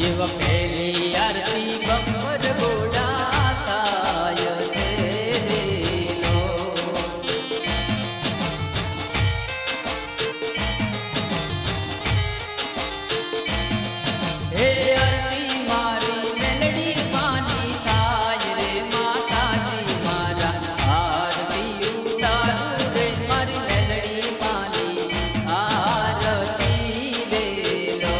ये वपेली आरती बम्बर बोलाताय लो हे आरती मारी मेलडी मानी थाय रे माताजी मारा आरती उतारू रे मारी मेलडी मानी आरती दे लो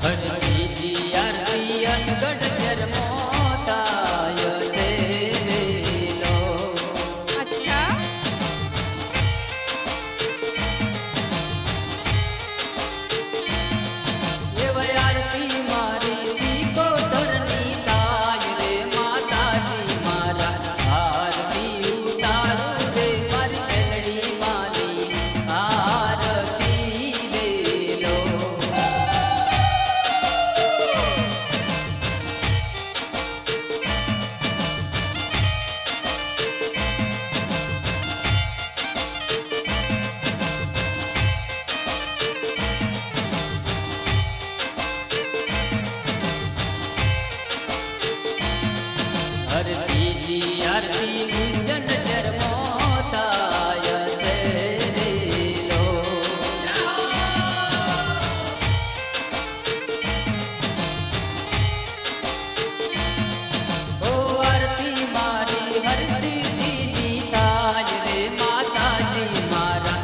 हरती जी आरती अनगढ़ जरमोताय लो अच्छा ये वही आरती मारी सीको धरनी ताय रे माताजी मारा आरती उतारू रे मारी मेलडी मानी आरती दे लो आरती जी आरती गुंजन जरमोताय लो ओ आरती मारी हर सिद्धि ताय रे माताजी मारा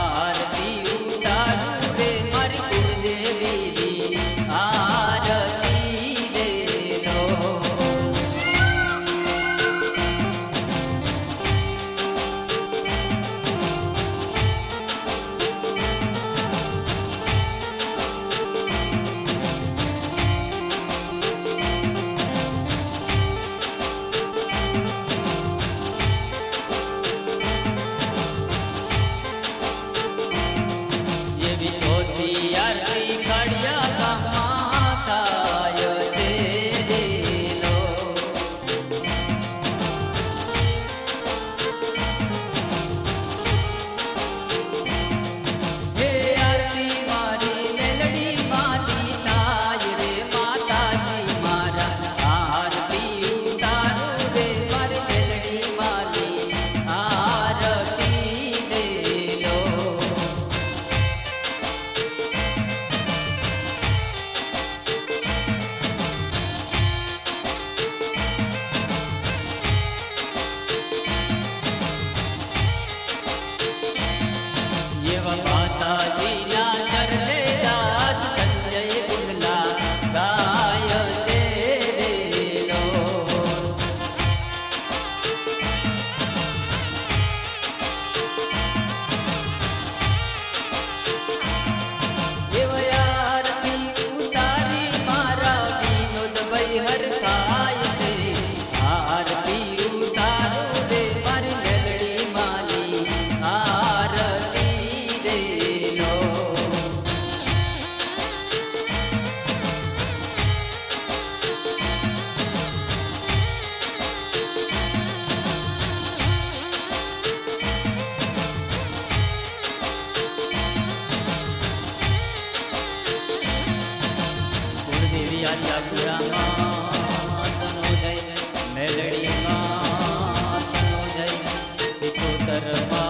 आरती उतारू रे मारी कुलदेवी आरती दे लो ये भी चौथी आरती खड़िया का माताय लो हे आरती मारी मेलडी मानी ताय रे माताजी मारा आरती उतारू रे मारी मेलडी मानी आरती दे लो ये व माताजी ना चरले दास संजय गुणला गाय लो ये व आरती उतारी मारा विनोद भाई हर काय से आरती उतारो रे मारी मेलडी मानी आरती दे लो कुलदेवी आचापुरा माँ तनो जय मेलडी माँ तनो जय सिकोतर माँ